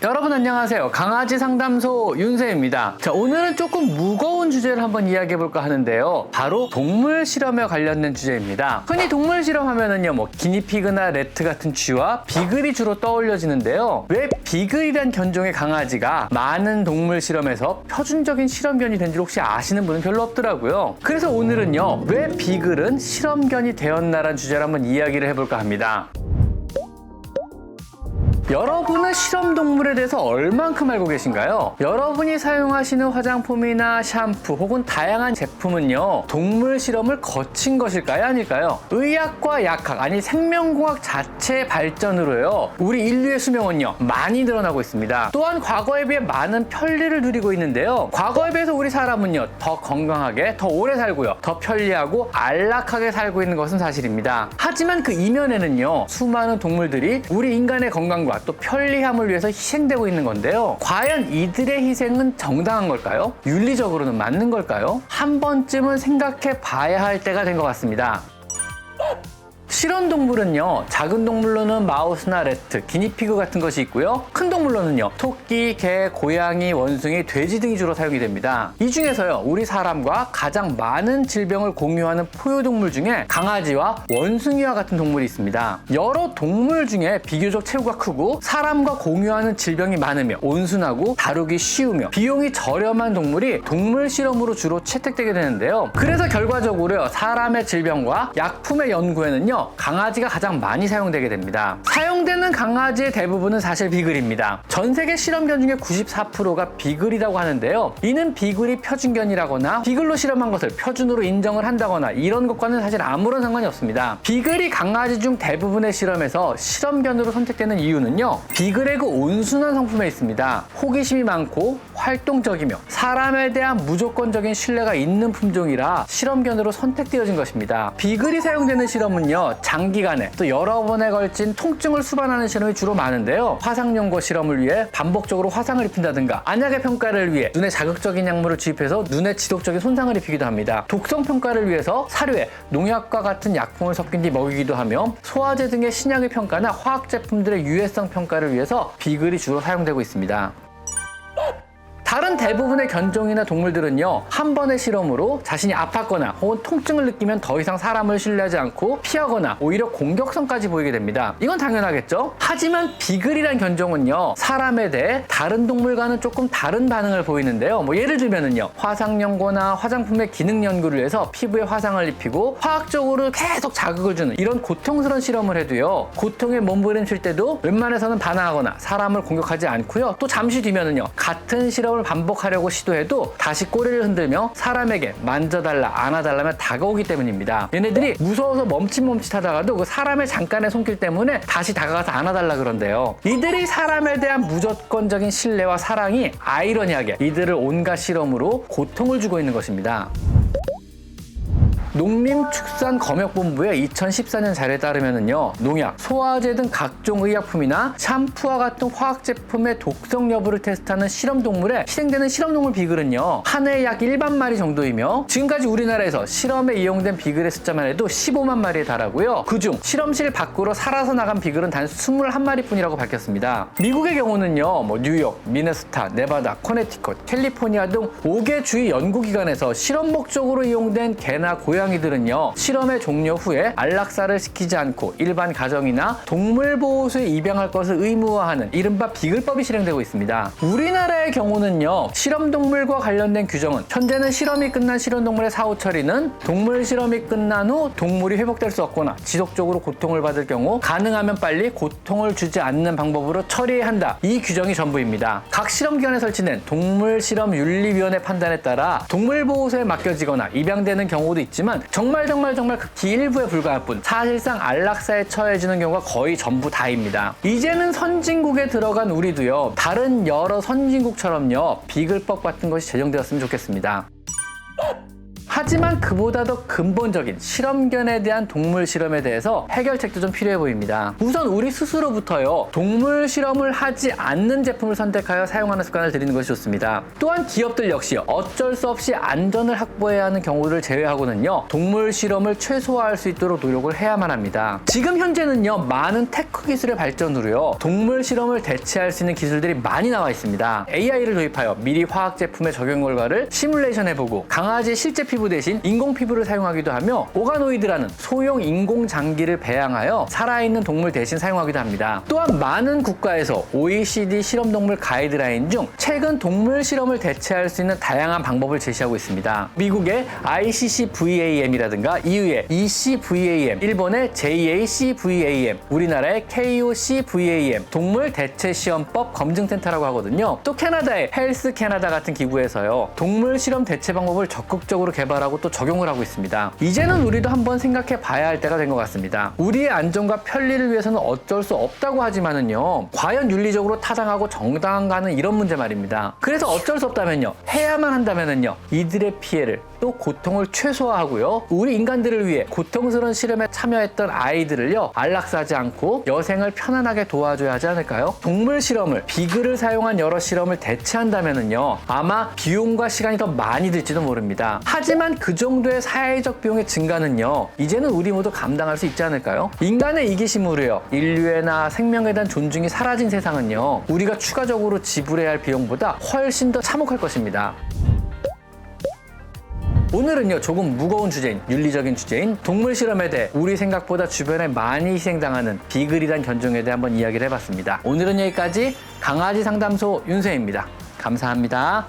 여러분 안녕하세요. 강아지 상담소 윤세입니다. 자, 오늘은 조금 무거운 주제를 한번 이야기해 볼까 하는데요. 바로 동물 실험에 관련된 주제입니다. 흔히 동물 실험 하면은요, 기니피그나 래트 같은 쥐와 비글이 주로 떠올려지는데요. 왜 비글이란 견종의 강아지가 많은 동물 실험에서 표준적인 실험견이 된지 혹시 아시는 분은 별로 없더라고요. 그래서 오늘은요, 왜 비글은 실험견이 되었나라는 주제를 한번 이야기를 해볼까 합니다. 여러분은 실험동물에 대해서 얼만큼 알고 계신가요? 여러분이 사용하시는 화장품이나 샴푸 혹은 다양한 제품은요, 동물 실험을 거친 것일까요? 아닐까요? 의학과 약학, 아니 생명공학 자체의 발전으로요, 우리 인류의 수명은요, 많이 늘어나고 있습니다. 또한 과거에 비해 많은 편리를 누리고 있는데요. 과거에 비해서 우리 사람은요, 더 건강하게, 더 오래 살고요, 더 편리하고 안락하게 살고 있는 것은 사실입니다. 하지만 그 이면에는요, 수많은 동물들이 우리 인간의 건강과 또 편리함을 위해서 희생되고 있는 건데요. 과연 이들의 희생은 정당한 걸까요? 윤리적으로는 맞는 걸까요? 한 번쯤은 생각해 봐야 할 때가 된 것 같습니다. 실험동물은요, 작은 동물로는 마우스나 래트, 기니피그 같은 것이 있고요. 큰 동물로는요, 토끼, 개, 고양이, 원숭이, 돼지 등이 주로 사용이 됩니다. 이 중에서요, 우리 사람과 가장 많은 질병을 공유하는 포유동물 중에 강아지와 원숭이와 같은 동물이 있습니다. 여러 동물 중에 비교적 체구가 크고 사람과 공유하는 질병이 많으며 온순하고 다루기 쉬우며 비용이 저렴한 동물이 동물 실험으로 주로 채택되게 되는데요. 그래서 결과적으로 사람의 질병과 약품의 연구에는요, 강아지가 가장 많이 사용되게 됩니다. 사용되는 강아지의 대부분은 사실 비글입니다. 전 세계 실험견 중에 94%가 비글이라고 하는데요. 이는 비글이 표준견이라거나 비글로 실험한 것을 표준으로 인정을 한다거나 이런 것과는 사실 아무런 상관이 없습니다. 비글이 강아지 중 대부분의 실험에서 실험견으로 선택되는 이유는요, 비글의 그 온순한 성품에 있습니다. 호기심이 많고 활동적이며 사람에 대한 무조건적인 신뢰가 있는 품종이라 실험견으로 선택되어진 것입니다. 비글이 사용되는 실험은요, 장기간에 또 여러 번에 걸친 통증을 수반하는 실험이 주로 많은데요. 화상연고 실험을 위해 반복적으로 화상을 입힌다든가, 안약의 평가를 위해 눈에 자극적인 약물을 주입해서 눈에 지독적인 손상을 입히기도 합니다. 독성 평가를 위해서 사료에 농약과 같은 약품을 섞인 뒤 먹이기도 하며, 소화제 등의 신약의 평가나 화학 제품들의 유해성 평가를 위해서 비글이 주로 사용되고 있습니다. 다른 대부분의 견종이나 동물들은요, 한 번의 실험으로 자신이 아팠거나 혹은 통증을 느끼면 더 이상 사람을 신뢰하지 않고 피하거나 오히려 공격성까지 보이게 됩니다. 이건 당연하겠죠? 하지만 비글이란 견종은요, 사람에 대해 다른 동물과는 조금 다른 반응을 보이는데요. 예를 들면은요, 화상 연고나 화장품의 기능 연구를 위해서 피부에 화상을 입히고 화학적으로 계속 자극을 주는 이런 고통스러운 실험을 해도요, 고통에 몸부림칠 때도 웬만해서는 반항하거나 사람을 공격하지 않고요. 또 잠시 뒤면은요, 같은 실험을 반복하려고 시도해도 다시 꼬리를 흔들며 사람에게 만져달라, 안아달라며 다가오기 때문입니다. 얘네들이 무서워서 멈칫멈칫하다가도 그 사람의 잠깐의 손길 때문에 다시 다가가서 안아달라 그런대요. 이들이 사람에 대한 무조건적인 신뢰와 사랑이 아이러니하게 이들을 온갖 실험으로 고통을 주고 있는 것입니다. 농림축산검역본부의 2014년 자료에 따르면요, 농약, 소화제 등 각종 의약품이나 샴푸와 같은 화학 제품의 독성 여부를 테스트하는 실험동물에 희생되는 실험동물 비글은요, 한 해에 약 1만 마리 정도이며, 지금까지 우리나라에서 실험에 이용된 비글의 숫자만 해도 15만 마리에 달하고요. 그중 실험실 밖으로 살아서 나간 비글은 단 21마리뿐이라고 밝혔습니다. 미국의 경우는요, 뉴욕, 미네소타, 네바다, 코네티컷, 캘리포니아 등 5개 주의 연구기관에서 실험 목적으로 이용된 개나 고양이들은요, 실험의 종료 후에 안락사를 시키지 않고 일반 가정이나 동물보호소에 입양할 것을 의무화하는 이른바 비글법이 실행되고 있습니다. 우리나라의 경우는요, 실험동물과 관련된 규정은 현재는 실험이 끝난 실험동물의 사후 처리는 동물 실험이 끝난 후 동물이 회복될 수 없거나 지속적으로 고통을 받을 경우 가능하면 빨리 고통을 주지 않는 방법으로 처리해야 한다. 이 규정이 전부입니다. 각 실험기관에 설치된 동물실험윤리위원회 판단에 따라 동물보호소에 맡겨지거나 입양되는 경우도 있지만 정말 극히 일부에 불과할 뿐 사실상 안락사에 처해지는 경우가 거의 전부 다입니다. 이제는 선진국에 들어간 우리도요, 다른 여러 선진국처럼요, 비글법 같은 것이 제정되었으면 좋겠습니다. 하지만 그보다 더 근본적인 실험견에 대한 동물 실험에 대해서 해결책도 좀 필요해 보입니다. 우선 우리 스스로부터요, 동물 실험을 하지 않는 제품을 선택하여 사용하는 습관을 들이는 것이 좋습니다. 또한 기업들 역시 어쩔 수 없이 안전을 확보해야 하는 경우를 제외하고는요, 동물 실험을 최소화할 수 있도록 노력을 해야만 합니다. 지금 현재는요, 많은 테크 기술의 발전으로요, 동물 실험을 대체할 수 있는 기술들이 많이 나와 있습니다. AI를 도입하여 미리 화학 제품의 적용 결과를 시뮬레이션 해보고 강아지의 실제 피부 대신 인공 피부를 사용하기도 하며 오가노이드라는 소형 인공 장기를 배양하여 살아있는 동물 대신 사용하기도 합니다. 또한 많은 국가에서 OECD 실험동물 가이드라인 중 최근 동물 실험을 대체할 수 있는 다양한 방법을 제시하고 있습니다. 미국의 ICCVAM이라든가 EU의 ECVAM, 일본의 JACVAM, 우리나라의 KOCVAM 동물 대체 시험법 검증센터라고 하거든요. 또 캐나다의 헬스 캐나다 같은 기구에서요, 동물 실험 대체 방법을 적극적으로 개발하고 또 적용을 하고 있습니다. 이제는 우리도 한번 생각해 봐야 할 때가 된 것 같습니다. 우리의 안전과 편리를 위해서는 어쩔 수 없다고 하지만은요, 과연 윤리적으로 타당하고 정당한가는 이런 문제 말입니다. 그래서 어쩔 수 없다면요, 해야만 한다면은요, 이들의 피해를 또 고통을 최소화하고요, 우리 인간들을 위해 고통스러운 실험에 참여했던 아이들을요, 안락사하지 않고 여생을 편안하게 도와줘야 하지 않을까요? 동물 실험을, 비글을 사용한 여러 실험을 대체한다면은요, 아마 비용과 시간이 더 많이 들지도 모릅니다. 하지만 그 정도의 사회적 비용의 증가는요, 이제는 우리 모두 감당할 수 있지 않을까요? 인간의 이기심으로요, 인류애나 생명에 대한 존중이 사라진 세상은요, 우리가 추가적으로 지불해야 할 비용보다 훨씬 더 참혹할 것입니다. 오늘은요, 조금 무거운 주제인, 윤리적인 주제인 동물 실험에 대해 우리 생각보다 주변에 많이 희생당하는 비글이란 견종에 대해 한번 이야기를 해봤습니다. 오늘은 여기까지 강아지 상담소 윤세입니다. 감사합니다.